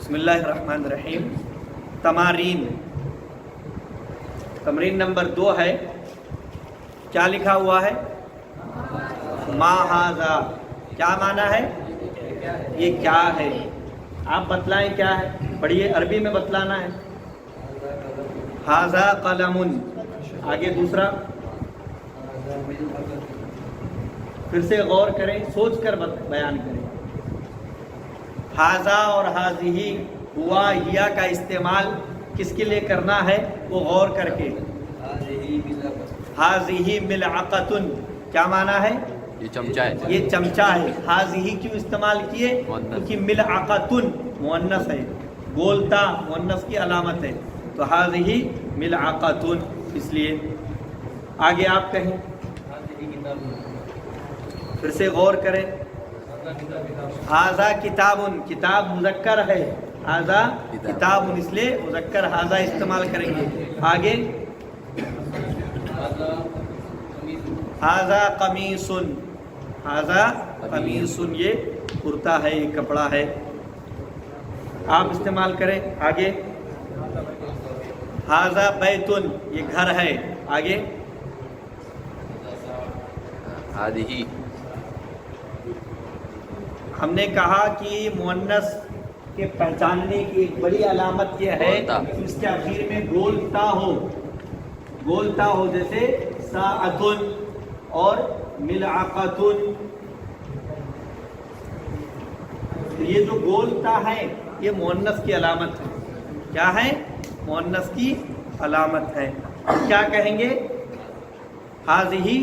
बिस्मिल्लाहिर्रहमानिर्रहीम। तमरीन नंबर 2 है। क्या लिखा हुआ है? मा हाजा। क्या माना है? ये क्या है? आप बतलाएं क्या है। पढ़िए, अरबी में बतलाना है। हाजा कलमुन। आगे दूसरा, फिर से गौर करें, सोच कर बयान करें। हाजा और हाजिही, हुआ हिया का इस्तेमाल किसके लिए करना है वो गौर करके। हाजिही मिलअक़तुन, क्या माना है? ये चमचा है। ये चमचा है। हाजिही क्यों इस्तेमाल किए? क्योंकि मिलअक़तुन मुअन्नस है, गोलता मुअन्नस की अलामत है, तो हाजिही मिलअक़तुन, इसलिए। आगे आप कहें, फिर से गौर करें। हाजा किताबुन, किताब मुज़क्कर है, हाजा किताबुन, इसलिए मुज़क्कर हाजा इस्तेमाल करेंगे। आगे, हाजा कमीसुन, हाजा कमीसुन, ये कुर्ता है, ये कपड़ा है, आप इस्तेमाल करें। आगे, हाजा बैतुन, ये घर है। आगे, हादिही, हमने कहा कि मुअन्नस के पहचानने की एक बड़ी अलामत यह है कि उसके आखिर में गोलता हो, गोलता हो, जैसे साअतुन और मिलअक़तुन। ये जो गोलता है ये मुअन्नस की अलामत है। क्या है? मुअन्नस की अलामत है। क्या कहेंगे? हाज़िही,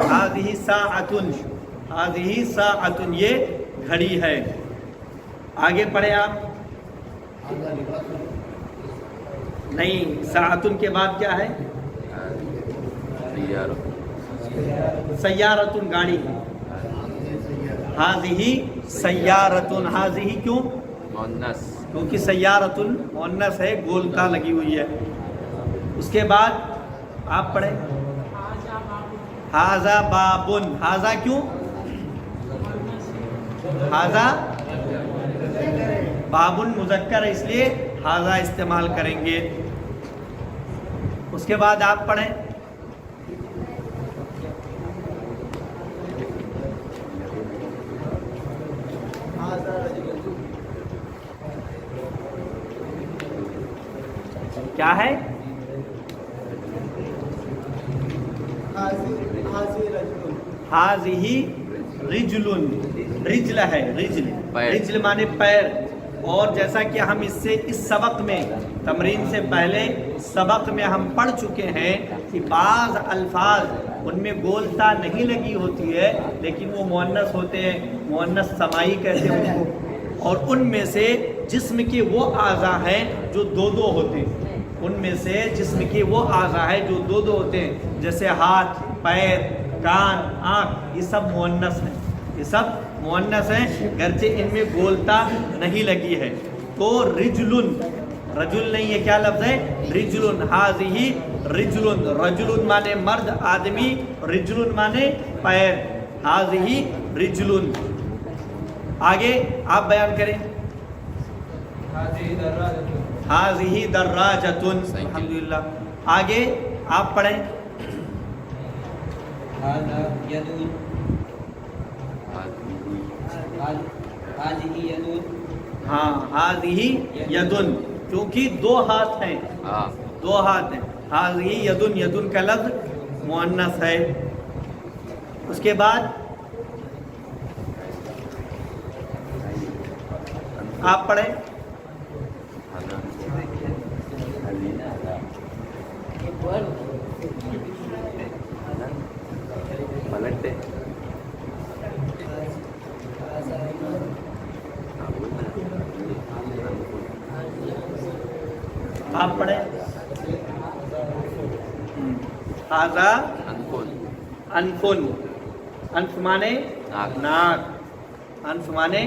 हाज़िही साअतुन, हाज़िही साअतुन, ये घड़ी है। आगे पढ़े आप। नहीं, साअतुन के बाद क्या है? सय्यारतुन, गाड़ी है। हाज़िही सय्यारतुन, हाज़िही क्यों? मुअन्नस, क्योंकि सय्यारतुन मुअन्नस है, गोलता लगी हुई है। उसके बाद आप पढ़े, हाज़ा बाबुन, हाज़ा क्यों? हाज़ा बाबुन मुज़क्कर है, इसलिए हाज़ा इस्तेमाल करेंगे। उसके बाद आप पढ़ें, क्या है? हाज़िही रिजलुन, रिजल है, रिजल, रिजल माने पैर। और जैसा कि हम इससे इस सबक में, तमरीन से पहले सबक में हम पढ़ चुके हैं कि बाज़ अल्फाज उनमें गोलता नहीं लगी होती है, लेकिन वो मुअन्नस होते हैं, मुअन्नस समाई कहते हैं उनको। और उनमें से जिस्म के वो आज़ा हैं जो दो दो होते हैं, उनमें से जिस्म के वो आज़ा है जो दो दो होते हैं, जैसे हाथ, पैर, कान, आँख, ये सब मुअन्नस हैं, ये सब मुअन्नस हैं, गरचे इनमें गोलता नहीं लगी है। तो रिजलुन, रजुल नहीं है, क्या लफ्ज़ है? रिजलुन। हाज़िही रिजलुन, रजुलुन माने मर्द, आदमी, रिजलुन माने पैर। हाज़िही रिजलुन। आगे आप बयान करें। हाज़िही दर्राजतुन, अल्हम्दुलिल्लाह। आगे आप पढ़ें। हाज़ा यदुन, हाज़िही यदुन, हाँ, हाज़िही यदुन, क्योंकि दो हाथ हैं, दो हाथ हैं। हाज़िही यदुन, यदुन का लफ्ज़ मुअन्नस है। उसके बाद आप पढ़ें। आप पढ़ें। हाज़ा अनफुन, अनफुन, अनफ माने नाक, अनफ माने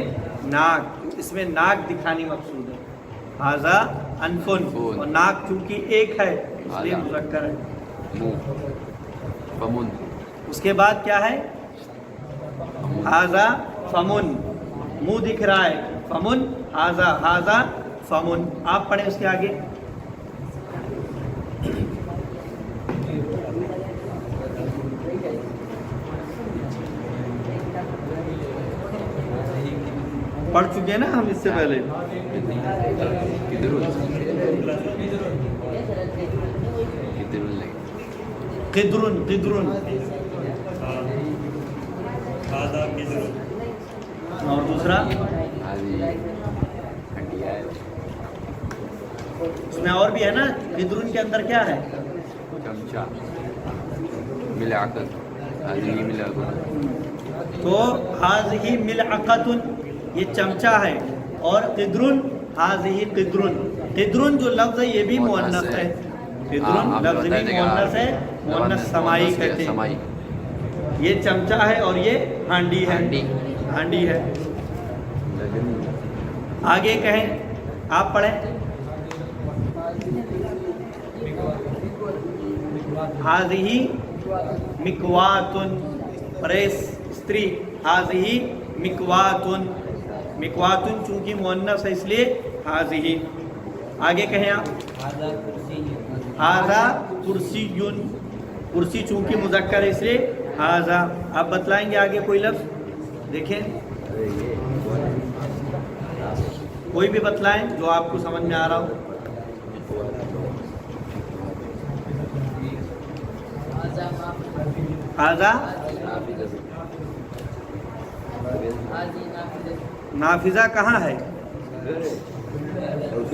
नाक, इसमें नाक दिखानी मकसूद है। हाज़ा अनफुन, और नाक चूंकि एक है इसलिए मुज़क्कर है। मुंह, फमुन। उसके बाद क्या है? हाज़ा फमुन, मुंह दिख रहा है, फमुन हाजा, हाजा फमुन। आप पढ़ें उसके आगे। पढ़ चुके हैं ना हम इससे पहले। किदरुल नहीं, किदरुन, किदरुन। और दूसरा हादी हंडिया है, इसमें और भी है ना, किदरुन के अंदर क्या है? चमचा, मिलाकत, हादी मिलाकत। तो हाज़िही मिलअक़तुन, ये चमचा है, और किदरुन, हाज़िही किदरुन। किदरुन जो लफ्ज़ है ये भी मुअन्नस है, किदरुन लफ्ज़ भी मुअन्नस है, मुअन्नस समाई कहते हैं। समाई, ये चमचा है और ये हांडी है, हांडी। हांडी है। आगे कहें, आप पढ़ें। हाज़िही मिकवातुन, प्रेस स्त्री, हाज़िही मिकवातुन। मिकवातुन चूंकि मुअन्नस है इसलिए हाज़िही। आगे कहें आप। हाज़ा कुर्सियुन, कुर्सी चूंकि मुज़क्कर है इसलिए हाज़ा। आप बतलाएंगे आगे कोई लफ्ज़, देखें कोई भी बतलाएं जो आपको समझ में आ रहा हो। हाज़ा नाफिजा कहाँ है?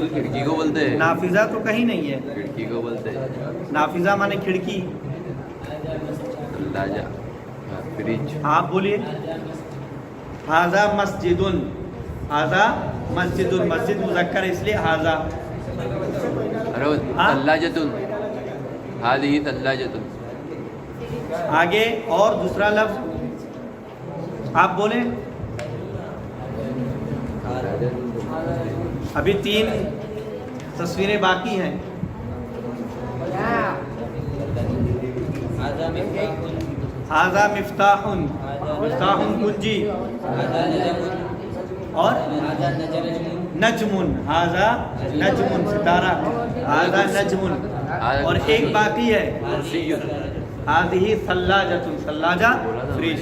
खिड़की को बोलते हैं, नाफिजा तो कहीं नहीं है। खिड़की को बोलते हैं, नाफिजा माने खिड़की। दरवाजा, फ्रिज। आप बोलिए। हाज़ा मस्जिदुन, हाज़ा मस्जिदुन, मस्जिद मुज़क्कर इसलिए हाज़ा। अरे तल्लाजतुन, हादी तल्लाजतुन। आगे और दूसरा लफ्ज़ आप बोले। अभी 3 तस्वीरें बाकी हैं। हाज़ा मिफ्ताहुन, मिफ्ताहुन कुंजी, और नजमुन, हाज़ा नजमुन सितारा, हाज़ा नजमुन। और एक बाकी है, हाज़िही सल्लाजतुन, सल्लाजा फ्रिज,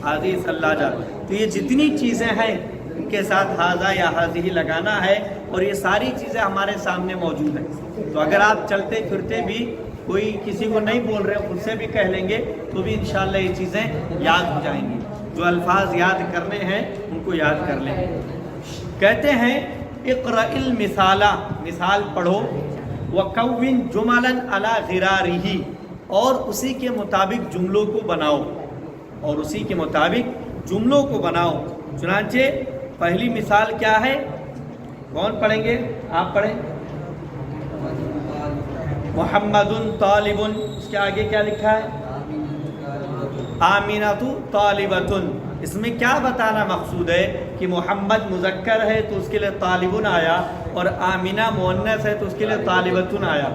हाज़िही सल्लाजा। तो ये जितनी चीज़ें हैं इनके साथ हाज़ा या हाज़िही लगाना है, और ये सारी चीज़ें हमारे सामने मौजूद हैं। तो अगर आप चलते फिरते भी कोई किसी को नहीं बोल रहे खुद से भी कह लेंगे तो भी इंशाअल्लाह ये चीज़ें याद हो जाएंगी। जो अल्फाज याद करने हैं उनको याद कर लें। कहते हैं इक़राइल मिसाला, मिसाल पढ़ो, वकव्विन जुमलन अला ग़िरारिही, और उसी के मुताबिक जुमलों को बनाओ, और उसी के मुताबिक जुमलों को बनाओ। चुनांचे पहली मिसाल क्या है? कौन पढ़ेंगे? आप पढ़ें। मुहम्मदुन तालिबुन, इसके आगे क्या लिखा है? आमिनातु तालिबतुन। इसमें क्या बताना मकसूद है कि मुहम्मद मुज़क्कर है तो उसके लिए तालिबुन आया, और आमिना मुअन्नस है तो उसके लिए तालिबतुन आया।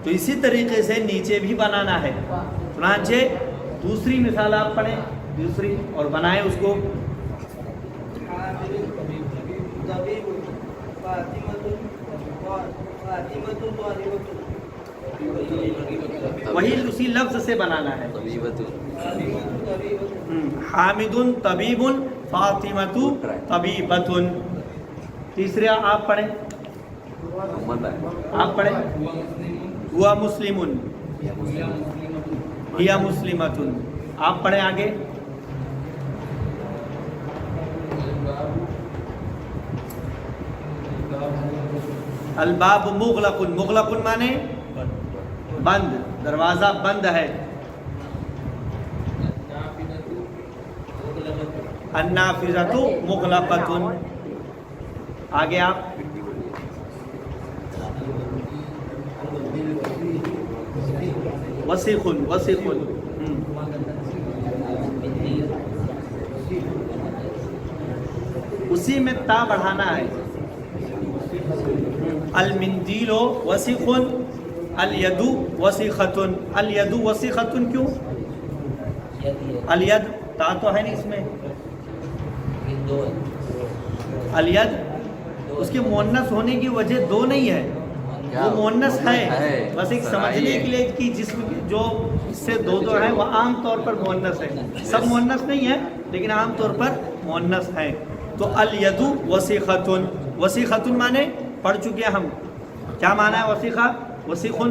तो इसी तरीके से नीचे भी बनाना है। चुनांचे दूसरी मिसाल आप पढ़ें, दूसरी, और बनाएं उसको। वही उसी लफ्ज से बनाना है। हामिदुन तबीबुन, फातिमतु तबीबतुन। तीसरा आप पढ़ें, आप पढ़ें। हुआ मुस्लिमुन, हिया मुस्लिमतुन। आप पढ़ें आगे। अलबाब मुग़लक़ुन, मुग़लक़ुन माने बंद, दरवाज़ा बंद है। अन्नाफिज़तु मुग़लक़तुन। आगे आप। वसीख़ुन, वसीख़ुन। उसी में ता बढ़ाना है। अलमिंदीलो वसीख़ुन, अलयदु वसीख़तुन। अलयदु वसीख़तुन क्यों? अलयद ता तो है नहीं इसमें, अलियद, उसके मुअन्नस होने की वजह दो नहीं है, वो मुअन्नस है, बस एक समझने के लिए कि जिस्म जो इससे दो दो हैं वह आम तौर पर मुअन्नस है, सब मुअन्नस नहीं है लेकिन आम तौर पर मुअन्नस है। तो अल यदु वसीखतुन, वसीखतुन माने पढ़ चुके हैं हम, क्या माना है वसीखा? वसीखुन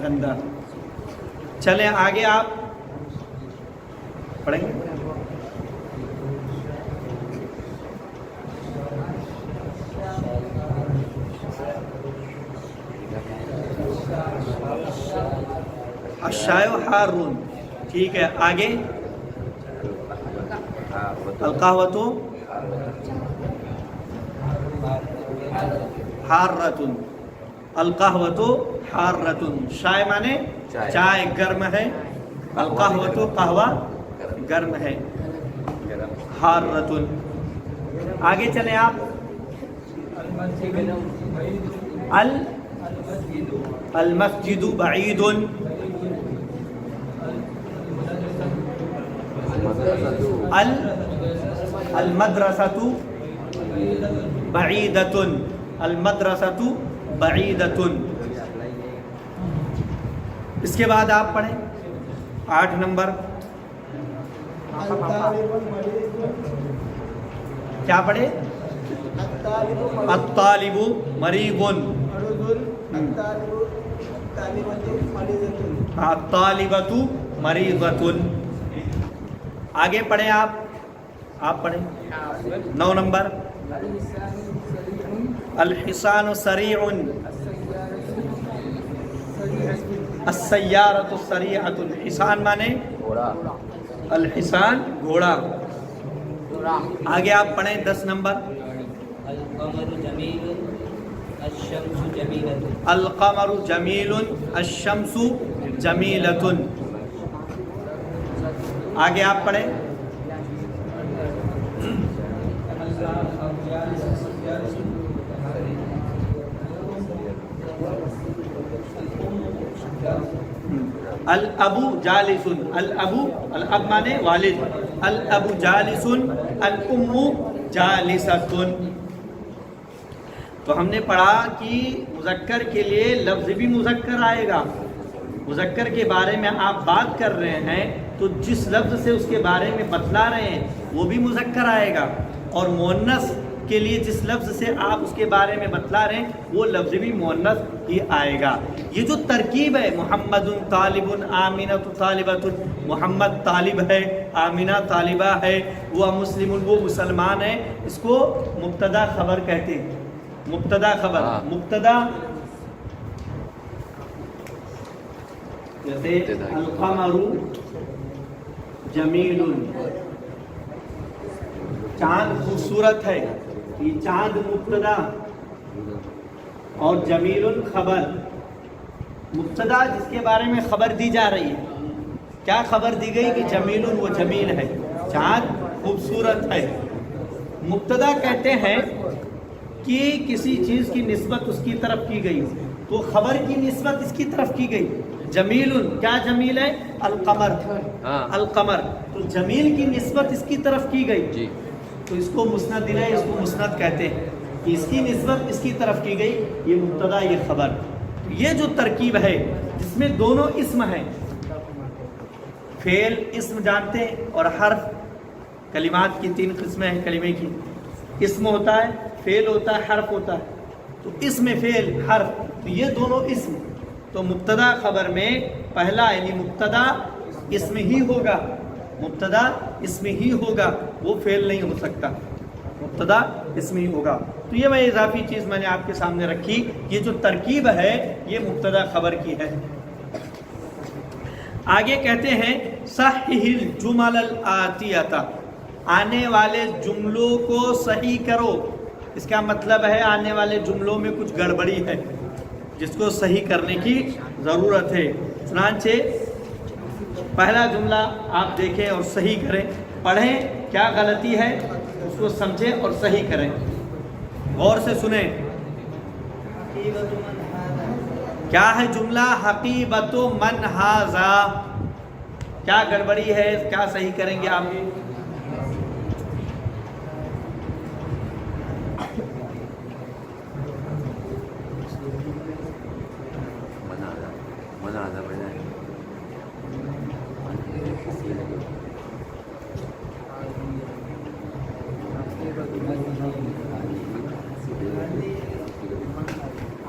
गंदा। चलें आगे आप पढ़ेंगे। अशाय हारून, ठीक है आगे। अलकाहवतु हार्रतुन, अलकाहवतु हार्रतुन, शाय माने चाय गर्म है, अलकाहवतु कहवा गर्म है, हार्रतुन। आगे चले आप। अल मस्जिदु बईदुन, अल मदरसतु बईदतुन, अल मदरसतु बईदतुन। इसके बाद आप पढ़ें 8 नंबर। क्या पढ़े? अत्तालिबु मरीबुन, अत्तालिबतु मरीबतुन। आगे पढ़ें आप पढ़ें 9 नंबर। अल हिसानु सरीउन, अस्सय्यारतु सरीअतुन, हिसान माने अल हिसान घोड़ा। आगे आप पढ़ें 10 नंबर। अल क़मरु जमीलुन अश-शम्सु जमीलतुन। आगे आप पढ़ें। अल अबू जालिसुन, अल अबू, अल अब माने वालिद, अल अबू जालिसुन, अल उम्मु जालिसतुन। तो हमने पढ़ा कि मुज़क्कर के लिए लफ्ज़ भी मुज़क्कर आएगा। मुज़क्कर के बारे में आप बात कर रहे हैं तो जिस लफ्ज़ से उसके बारे में बतला रहे हैं वो भी मुज़क्कर आएगा, और मुअन्नस के लिए जिस लफ्ज़ से आप उसके बारे में बतला रहे हैं वो लफ्ज़ भी मुअन्नस ही आएगा। ये जो तरकीब है, मुहम्मदुन तालिबुन आमिनतु तालिबतुन, मुहम्मद तालिब है, आमिना तालिबा है, वो मुस्लिमुन वो मुसलमान है, इसको मुब्तदा खबर कहते हैं। मुब्तदा खबर, मुब्तदा जैसे अल क़मरु जमीलुन, चांद खूबसूरत है, ये चांद मुब्तदा, और जमीलुन खबर। मुब्तदा जिसके बारे में खबर दी जा रही है, क्या खबर दी गई कि जमीलुन वो जमील है, चांद खूबसूरत है। मुब्तदा कहते हैं कि किसी चीज़ की निस्बत उसकी तरफ की गई, तो खबर की निस्बत इसकी तरफ की गई। जमीलुन, क्या जमील है? अल क़मर, अल क़मर, तो जमील की निस्बत इसकी तरफ की गई जी। तो इसको मुस्नद इलैह, इसको मुस्नद कहते हैं कि इसकी निस्बत इसकी तरफ की गई, ये मुब्तदा ये खबर। ये जो तरकीब है जिसमें दोनों इस्म हैं, फेल इस्म जानते हैं, और हर्फ। कलिमात की 3 किस्में हैं कलिमे की, इस्म होता है, फेल होता है, हर्फ होता है। तो इस्म फेल हर्फ, तो ये दोनों इस्म। तो मुब्तदा खबर में पहला यानी मुब्तदा इस्म ही होगा, मुब्तदा इस्म ही होगा, वो फेल नहीं हो सकता, मुब्तदा इस्म ही होगा। तो ये मैं इजाफी चीज़ मैंने आपके सामने रखी। ये जो तरकीब है ये मुब्तदा खबर की है। आगे कहते हैं सहीहिल जुमलल आतियता, आने वाले जुमलों को सही करो। इसका मतलब है आने वाले जुमलों में कुछ गड़बड़ी है जिसको सही करने की ज़रूरत है। चुनांचे पहला जुमला आप देखें और सही करें, पढ़ें, क्या गलती है उसको समझें और सही करें, गौर से सुने। क्या है जुमला? हकीबतु मन हाजा, क्या गड़बड़ी है, क्या सही करेंगे आप?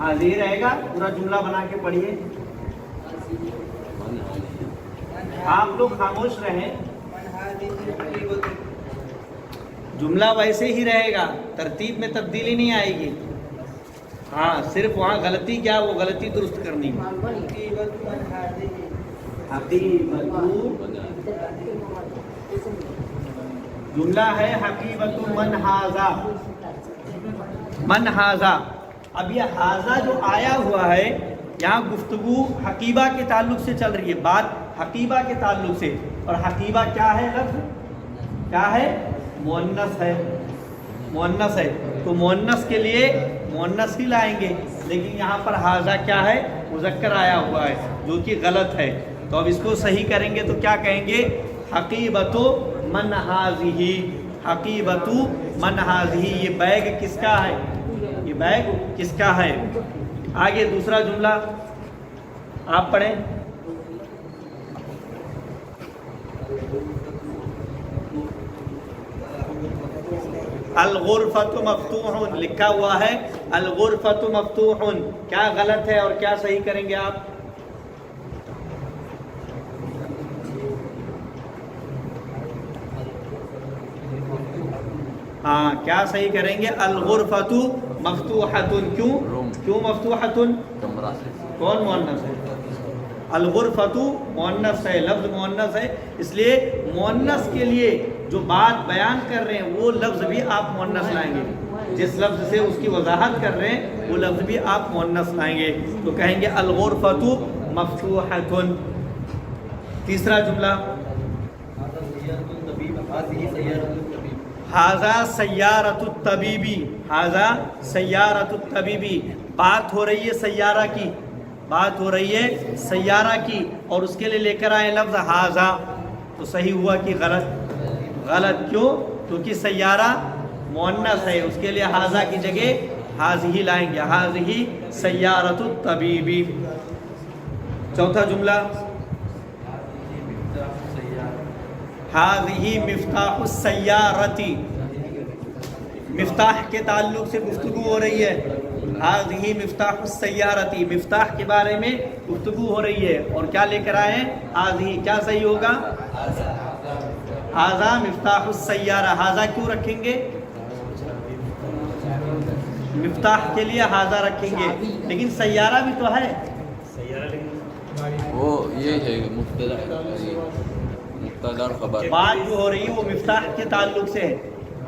हाँ यही रहेगा, पूरा जुमला बना के पढ़िए। आप लोग खामोश रहें, जुमला वैसे ही रहेगा, तरतीब में तब्दीली नहीं आएगी। हाँ सिर्फ वहाँ गलती क्या, वो गलती दुरुस्त करनी है। जुमला है हकीबतु मन हाजा, मन हाजा। अब ये हाजा जो आया हुआ है, यहाँ गुफ्तगू हकीबा के ताल्लुक से चल रही है, बात हकीबा के ताल्लुक से। और हकीबा क्या है, लफ्ज़ क्या है, मुअन्नस है, मुअन्नस है। तो मुअन्नस के लिए मुअन्नस ही लाएंगे, लेकिन यहाँ पर हाजा क्या है, मुज़क्कर आया हुआ है, जो कि गलत है। तो अब इसको सही करेंगे तो क्या कहेंगे, हकीबतु मन हाज़िही, हकीबतु मन हाज़िही। ये बैग किसका है, ये बैग किसका है। आगे दूसरा जुमला आप पढ़ें। अल-गुरफ़तु मफ़्तूहुन लिखा हुआ है, अल-गुरफ़तु मफ़्तूहुन। क्या गलत है और क्या सही करेंगे आप। हाँ क्या सही करेंगे, अल-गुरफ़तु मफ़्तूहतुन। क्यों, क्यों मफ़्तूहतुन, कौन मुअन्नस है, अल-गुरफ़तु मुअन्नस है, लफ्ज़ मुअन्नस है, इसलिए मुअन्नस के लिए जो बात बयान कर रहे हैं वो लफ्ज़ भी आप मुअन्नस लाएंगे। जिस लफ्ज़ से उसकी वजाहत कर रहे हैं वो लफ्ज़ भी आप मुअन्नस लाएंगे। तो कहेंगे अल-गुरफ़तु मफ़्तूहतुन। तीसरा जुमला, हाज़ा सय्यारतु तबीबी, हाज़ा सय्यारतु तबीबी। बात हो रही है सय्यारा की, बात हो रही है सय्यारा की, और उसके लिए लेकर आए लफ्ज़ हाज़ा। तो सही हुआ कि गलत, गलत क्यों, क्योंकि सय्यारा मुअन्नस है, उसके लिए हाज़ा की जगह हाज़िही लाएंगे, हाज़िही सय्यारतु तबीबी। चौथा जुमला, हाज़िही मिफ्ताहुस सय्यारती, मिफ्ताह के ताल्लुक से गुफ्तगू हो रही है। हाज़िही मिफ्ताहुस सय्यारती, मिफ्ताह के बारे में गुफ्तगू हो रही है, और क्या लेकर आए हैं, हाज़िही। क्या सही होगा, हाज़ा मिफ्ताहुस सय्यारा। हाज़ा क्यों रखेंगे, मिफ्ताह के लिए हाज़ा रखेंगे, लेकिन सय्यारा भी तो है, वो ये है मुब्तदा खबर। बात जो हो रही है वो मिफ्ताह के ताल्लुक से है।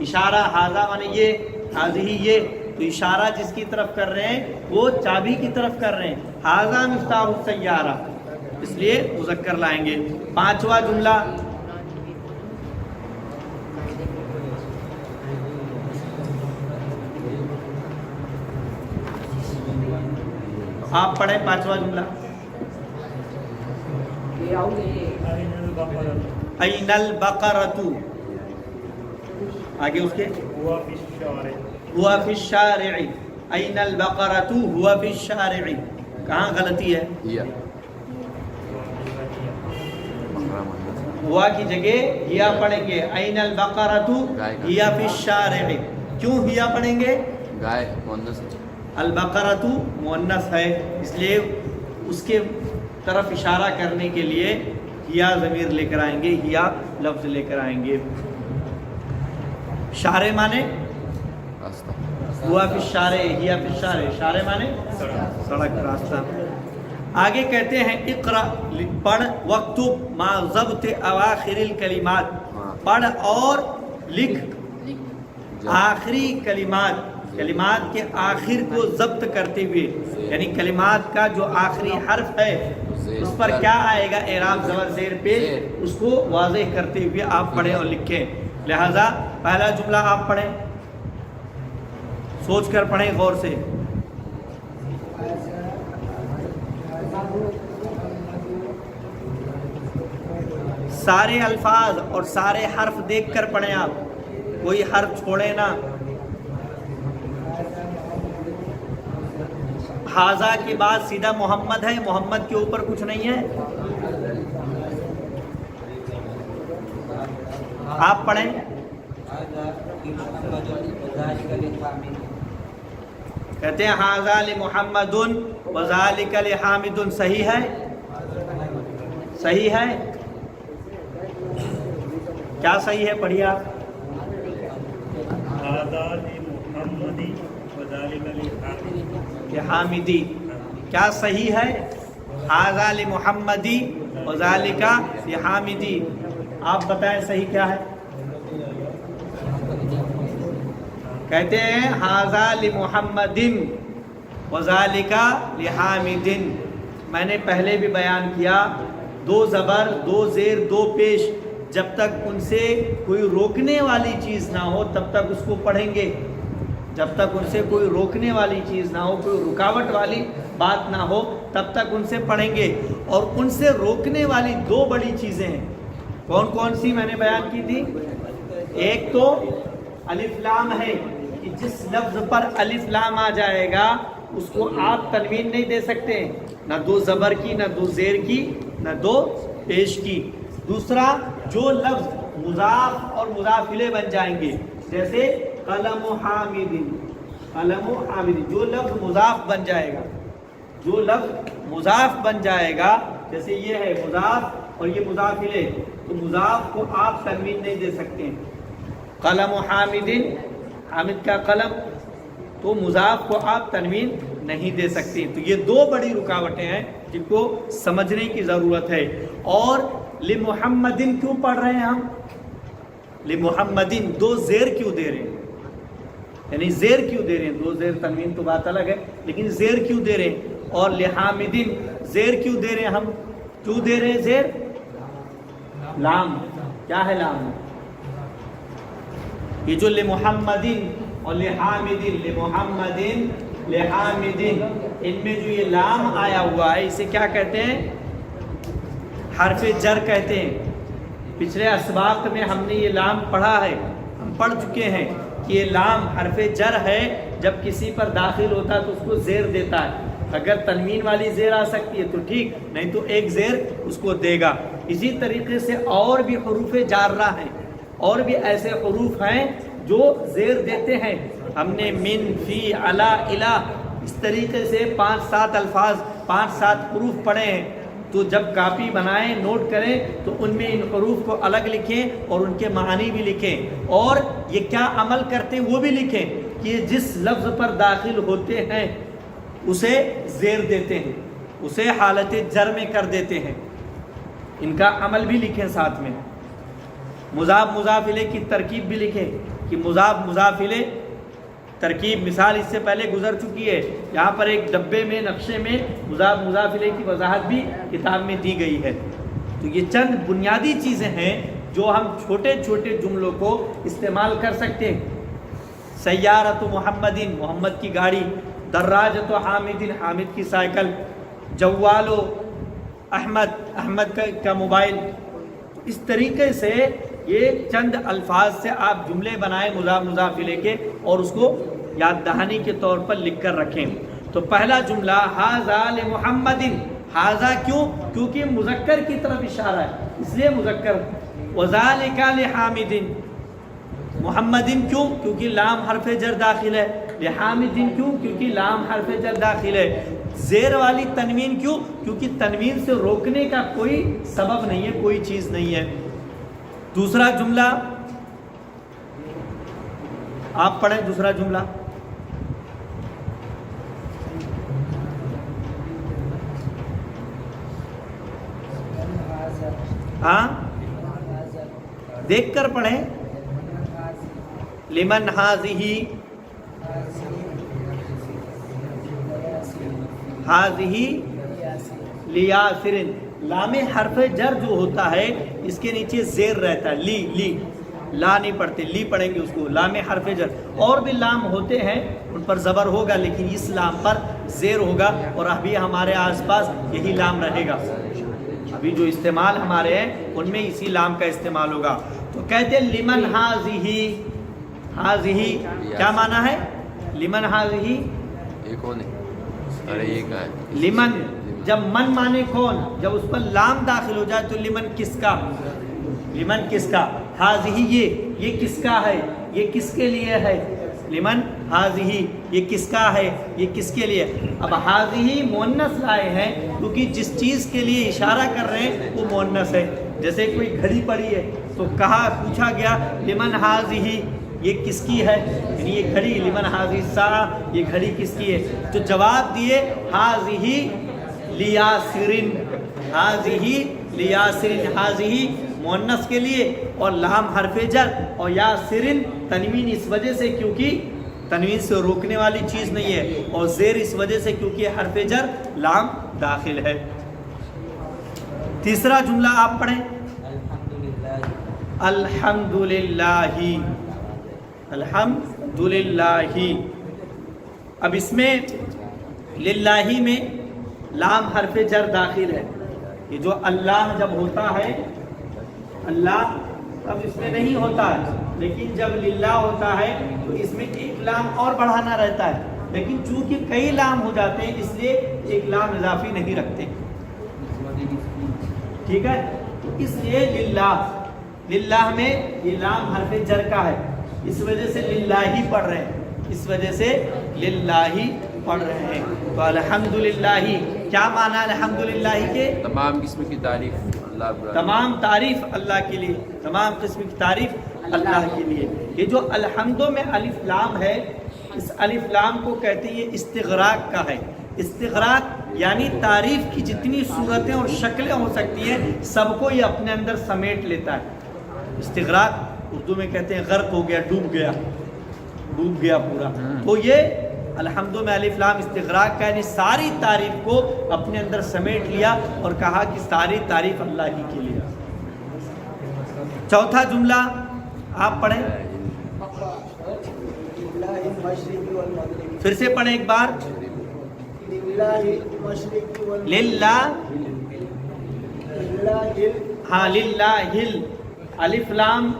इशारा हाज़ा माने ये, हाज़िही ये, तो इशारा जिसकी तरफ कर रहे हैं वो चाबी की तरफ कर रहे हैं। हाज़ा मिफ्ताहुस सय्यारा, इसलिए मुज़क्कर लाएंगे। पांचवा जुमला, आप पढ़ें पांचवा जुमला। ऐनल बकरतु, आगे उसके हुआ फिश्शारि'i, ऐनल बकरतु हुआ फिश्शारि'i। कहाँ गलती है, हुआ की जगह हिया पढ़ेंगे, ऐनल बकरतु हिया फिश्शारि'i। क्यों हिया पढ़ेंगे, गाय मुअन्नस, अल बकरतु मुअन्नस है, इसलिए उसके तरफ इशारा करने के लिए हिया ज़मीर लेकर आएंगे, हिया लफ्ज़ लेकर आएंगे। शारे माने हुआ फिश्शारे, हिया फिश्शारे, शारे माने सड़क, रास्ता। आगे कहते हैं इक़रा, पढ़, वक्तुब मा ज़ब्त अवाखिरिल कलिमात, पढ़ और लिख आखिरी कलिमात, कलिमात के आखिर को ज़ब्त करते हुए, यानी कलिमात का जो आखिरी हर्फ है उस पर क्या आएगा, एराब ज़बर ज़ेर पेश, उसको वाज़ेह करते हुए आप पढ़ें और लिखें। लिहाजा पहला जुमला आप पढ़ें, सोच कर पढ़ें गौर से। सारे अल्फाज और सारे हर्फ देख कर पढ़ें आप, कोई हर्फ छोड़े ना। हाज़ा के बाद सीधा मोहम्मद है, मोहम्मद के ऊपर कुछ नहीं है। आप पढ़ें। कहते हैं हाजा लि मुहम्मदुन व ज़ालिका लि हामिदुन, सही है? सही है? क्या सही है, पढ़िए आप। हाजा लि मुहम्मदी व ज़ालिका लि हामिदी। ये हामिदी क्या सही है? हाजा लि मुहम्मदी व ज़ालिका लि हामिदी, आप बताएं सही क्या है? कहते हैं हाजा लि मुहम्मदिन व ज़ालिका लि हामिदिन। मैंने पहले भी बयान किया, दो ज़बर, दो ज़ेर, दो पेश, जब तक उनसे कोई रोकने वाली चीज़ ना हो तब तक उसको पढ़ेंगे। जब तक उनसे कोई रोकने वाली चीज़ ना हो, कोई रुकावट वाली बात ना हो, तब तक उनसे पढ़ेंगे। और उनसे रोकने वाली दो बड़ी चीज़ें हैं। कौन कौन सी मैंने बयान की थी? एक तो अलिफ लाम है कि जिस लफ्ज़ पर अलिफ लाम आ जाएगा उसको आप तनवीन नहीं दे सकते, ना दो ज़बर की, ना दो ज़ेर की, ना दो पेश की। दूसरा, जो लफ्ज़ मुज़ाफ और मुज़ाफिले बन जाएंगे, जैसे कलम हामिदिन, कलम हामिदिन, जो लफ्ज़ मुज़ाफ बन जाएगा, जो लफ्ज़ मुज़ाफ बन जाएगा, जैसे ये है मुज़ाफ और ये मुज़ाफिले, तो मुज़ाफ को आप तनवीन नहीं दे सकते। कलम हामिदिन, हामिद का कलम, तो मुज़ाफ को आप तनवीन नहीं दे सकते। तो ये दो बड़ी रुकावटें हैं जिनको समझने की ज़रूरत है। और लि मुहम्मदिन क्यों पढ़ रहे हैं हम? लि मुहम्मदिन, दो ज़ेर क्यों दे रहे हैं? यानी ज़ेर क्यों दे रहे हैं? दो ज़ेर तनवीन तो बात अलग है, लेकिन ज़ेर क्यों दे रहे हैं? और लि हामिदिन, ज़ेर क्यों दे रहे हैं हम? क्यों दे रहे हैं ज़ेर? लाम, क्या है लाम? ये जो लि मुहम्मदिन और लि हामिदिन, लि मुहम्मदिन, लि हामिदिन, इनमें जो ये लाम आया हुआ है इसे क्या कहते हैं? हर्फ़े जर कहते हैं। पिछले असबाक में हमने ये लाम पढ़ा है, हम पढ़ चुके हैं कि ये लाम हर्फ़े जर है, जब किसी पर दाखिल होता है तो उसको ज़ेर देता है। अगर तनवीन वाली ज़ेर आ सकती है तो ठीक, नहीं तो एक ज़ेर उसको देगा। इसी तरीके से और भी हुरूफ़े जार्रा हैं, और भी ऐसे हुरूफ हैं जो ज़ेर देते हैं। हमने मिन, फ़ी, अला, इला, इस तरीके से 5-7 अल्फाज, 5-7 हुरूफ पढ़े हैं। तो जब कापी बनाएं, नोट करें, तो उनमें इन हुरूफ को अलग लिखें और उनके मानी भी लिखें, और ये क्या अमल करते हैं वो भी लिखें कि जिस लफ्ज़ पर दाखिल होते हैं उसे ज़ेर देते हैं, उसे हालत जर में कर देते हैं। इनका अमल भी लिखें साथ में। मुज़ाफ मुज़ाफिले की तरकीब भी लिखें कि मुज़ाफ मुज़ाफिले तरकीब, मिसाल इससे पहले गुजर चुकी है। यहाँ पर एक डब्बे में, नक्शे में मुज़ाफ मुज़ाफिले की वजाहत भी किताब में दी गई है। तो ये चंद बुनियादी चीज़ें हैं जो हम छोटे छोटे जुमलों को इस्तेमाल कर सकते हैं। सय्यारत मुहम्मदिन, मोहम्मद की गाड़ी। दर्राजत हामिदिन, हामिद की साइकिल। जव्वालो अहमद, अहमद का मोबाइल। इस तरीके से ये चंद अल्फाज से आप जुमले बनाएं मुज़ाफ मुज़ाफिले के, और उसको याद दहानी के तौर पर लिख कर रखें। तो पहला जुमला हाज़ा लि मुहम्मदिन, हाज़ा क्यों? क्योंकि मुज़क्कर की तरफ इशारा है, इसलिए मुज़क्कर। व ज़ालिका लि हामिदिन, मुहम्मदिन क्यों? क्योंकि लाम हर्फ़े जर दाखिल है। लि हामिदिन क्यों? क्योंकि लाम हर्फ़े जर दाखिल है। ज़ेर वाली तनवीन क्यों? क्योंकि तनवीन से रोकने का कोई सबब नहीं है, कोई चीज़ नहीं है। दूसरा जुमला आप पढ़ें, दूसरा जुमला। हाँ, देख कर पढ़ें। लिमन हाज़िही, हाज़िही लियासिरिन। लामे हर्फ जर जो होता है इसके नीचे ज़ेर रहता है, ली, ली, ला नहीं पढ़ते, ली पढ़ेंगे उसको। लामे हर्फ जर, और भी लाम होते हैं उन पर ज़बर होगा, लेकिन इस लाम पर ज़ेर होगा, और अभी हमारे आसपास यही लाम रहेगा। अभी जो इस्तेमाल हमारे हैं उनमें इसी लाम का इस्तेमाल होगा। तो कहते हैं लिमन हाज़िही, हाज़िही क्या माना है? लिमन हाज़िही, ये कौन है? अरे ये क्या है? लिमन, जब मन माने कौन, जब उस पर लाम दाखिल हो जाए तो लिमन किसका? लिमन किसका? हाज़िही ये किसका है? ये किसके लिए है? लिमन हाज़िही, ये किसका है, ये किसके लिए। अब हाज़िही मुअन्नस लाए हैं क्योंकि जिस चीज़ के लिए इशारा कर रहे हैं वो मुअन्नस है। जैसे कोई घड़ी पड़ी है तो कहा, पूछा गया लिमन हाज़िही, ये किसकी है, यानी ये घड़ी, लिमन हाज़िही सा, ये घड़ी किसकी है। तो जवाब दिए हाज़िही लियासिरिन, हाज़िही लियासिरिन, हाज़िही मुअन्नस के लिए और लाम हरफे जर और यासिरिन तनवीन इस वजह से क्योंकि तनवीन से रोकने वाली चीज़ नहीं है, और ज़ेर इस वजह से क्योंकि हरफे जर लाम दाखिल है। तीसरा जुमला आप पढ़ें, अल्हम्दुलिल्लाही, अल्हम्दुलिल्लाही। अब इसमें लिल्लाही में लाम हरफे जर दाखिल है। ये जो अल्लाह जब होता है, अल्लाह तब इसमें नहीं होता है, लेकिन जब लिल्लाह होता है तो इसमें एक लाम और बढ़ाना रहता है, लेकिन चूंकि कई लाम हो जाते हैं इसलिए एक लाम इजाफी नहीं रखते, ठीक है। तो इसलिए लिल्लाह, लिल्लाह में ये लाम हरफे जर का है, इस वजह से लिल्लाही पढ़ रहे हैं, इस वजह से लिल्लाही पढ़ रहे हैं। तो अल्हम्दुलिल्लाही क्या माना अल्हम्दुलिल्लाही के, तमाम किस्म की तारीफ अल्लाह, तमाम तारीफ अल्लाह के लिए, तमाम किस्म की तारीफ अल्लाह के लिए। ये जो अल्हम्दु में अलिफ लाम है, इस अलिफ लाम को कहते हैं ये इस्तिग़राक़ का है। इस्तिग़राक़ यानी तारीफ की जितनी सूरतें और शक्लें हो सकती हैं सबको ये अपने अंदर समेट लेता है। इस्तिग़राक़ उर्दू में कहते हैं गर्क हो गया, डूब गया, डूब गया पूरा। तो ये अल्हम्दु में अलिफ लाम इस्तिग़राक़ का यानी सारी तारीफ को अपने अंदर समेट लिया और कहा कि सारी तारीफ अल्लाह ही के लिए। चौथा जुमला आप पढ़ें, फिर से पढ़ें एक बार, लिल्ला, हाँ लिल्लाहिल, अलिफ लाम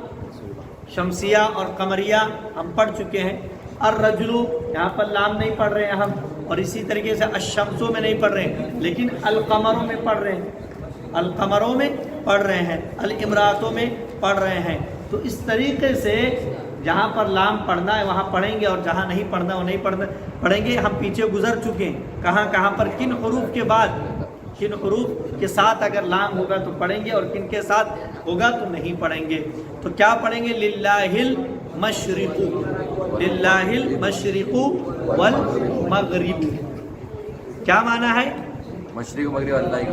शमसिया और कमरिया हम पढ़ चुके हैं। अर्रजुलु यहाँ पर लाम नहीं पढ़ रहे हैं हम, और इसी तरीके से अशम्सों में नहीं पढ़ रहे हैं, लेकिन अलकमरों में पढ़ रहे हैं, अलकमरों में पढ़ रहे हैं, अल इमरातों में पढ़ रहे हैं। तो इस तरीके से जहाँ पर लाम पढ़ना है वहाँ पढ़ेंगे और जहाँ नहीं पढ़ना वो नहीं पढ़ेंगे। हम पीछे गुजर चुके हैं कहाँ कहाँ पर किन हरूफ के बाद, किन हरूफ के साथ अगर लाम होगा तो पढ़ेंगे और किन के साथ होगा तो नहीं पढ़ेंगे। तो क्या पढ़ेंगे, लिल्लाहिल मशरिक़ु, लिल्लाहिल मशरिक़ु वल मग़रिब। क्या माना है, मशरिक़ मग़रिब अल्लाह ही,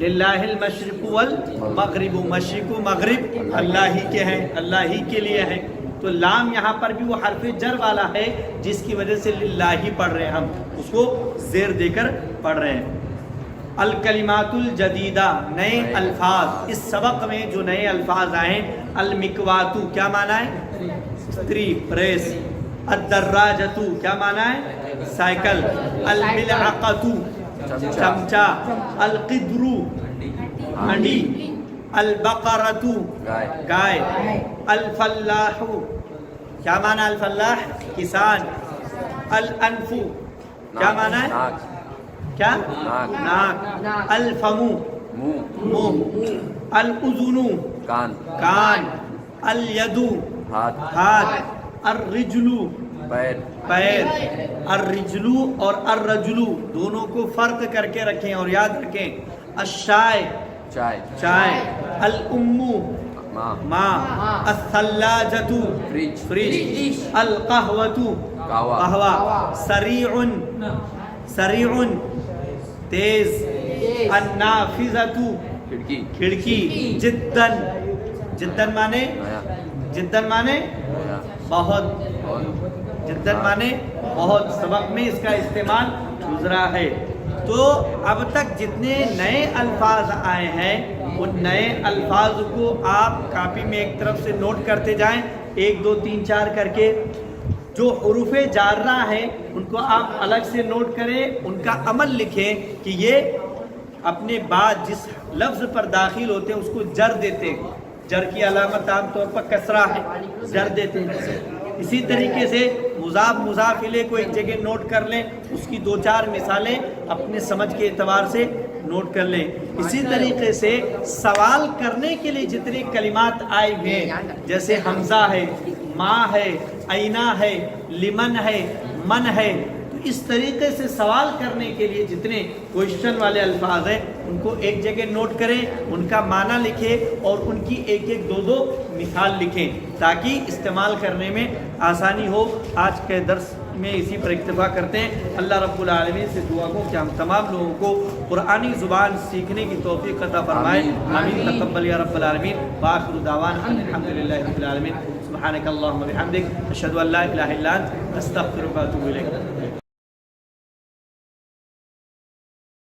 लिल्लाहिल मशरिक़ु वल मग़रिब, मशरिक़ मग़रिब अल्लाह ही के हैं, अल्लाह ही के लिए हैं। तो लाम यहाँ पर भी वो हरफ जर वाला है जिसकी वजह से लिल्लाही पढ़ रहे हैं, हम उसको ज़ेर देकर पढ़ रहे हैं। अल कलिमातुल जदीदा, नए अल्फाज, इस सबक में जो नए अल्फाज आए, अल मिकवातु क्या माना है, स्त्री, प्रेस। अद्दर्राजतु क्या माना है, साइकिल। अल मिलअक़तु चमचा। अल क़िद्रु हंडी। अल बक़रतु गाय। अल फल्लाहु क्या माना, अल फल्लाह किसान। अल अनफु क्या माना है, क्या, नाक। अल फमु मुंह। अल उज़ुनु कान, कान। अल यदु हाथ। अर रिजलू पैर, पैर। अर रिजलू और अर रजुलू दोनों को फर्क करके रखें और याद रखें। अशाय चाय, चाय। अल उम्मू माँ, माँ। अस्सल्लाजतु फ्रिज, फ्रिज। अल कहवतु कहवा, कहवा। सरीउन सरीउन तेज। अन्नाफिज़तु खिड़की, खिड़की। जिद्दन, जिद्दन माने, जिद्दन माने बहुत, जिद्दन माने बहुत। सबक में इसका इस्तेमाल गुजरा है। तो अब तक जितने नए अल्फाज आए हैं उन नए अल्फाज को आप कापी में एक तरफ से नोट करते जाएं, 1 2 3 4 करके। जो हुरूफ़े जार्रा है उनको आप अलग से नोट करें, उनका अमल लिखें कि ये अपने बाद जिस लफ्ज़ पर दाखिल होते हैं उसको जर देते हैं। जर की अलामत आमतौर पर कसरा है, जर देते हैं। इसी तरीके से मुज़ाफ मुज़ाफ इलैह को एक जगह नोट कर लें, उसकी 2-4 मिसालें अपने समझ के एतबार से नोट कर लें। इसी तरीके से सवाल करने के लिए जितने कलिमात आए हुए हैं, जैसे हमज़ा है, माँ है, ऐना है, लिमन है, मन है। तो इस तरीके से सवाल करने के लिए जितने क्वेश्चन वाले अल्फाज हैं उनको एक जगह नोट करें, उनका माना लिखें और उनकी एक एक दो दो मिसाल लिखें ताकि इस्तेमाल करने में आसानी हो। आज के दर्स में इसी पर इक्तफा करते हैं। अल्लाह रब्बुल आलमीन से दुआ को कि हम तमाम लोगों को कुरानी ज़ुबान सीखने की तौफीक अता फरमाए। आमीन तक़ब्बल या रब्बल आलमीन। व आखिरु दावाना अल्हम्दुलिल्लाहि रब्बिल आलमीन। सुब्हानक अल्लाहुम्मा व बिहम्दिक अशहदु अन ला इलाहा इल्ला अंत अस्तगफिरुका व अतूबु इलैक।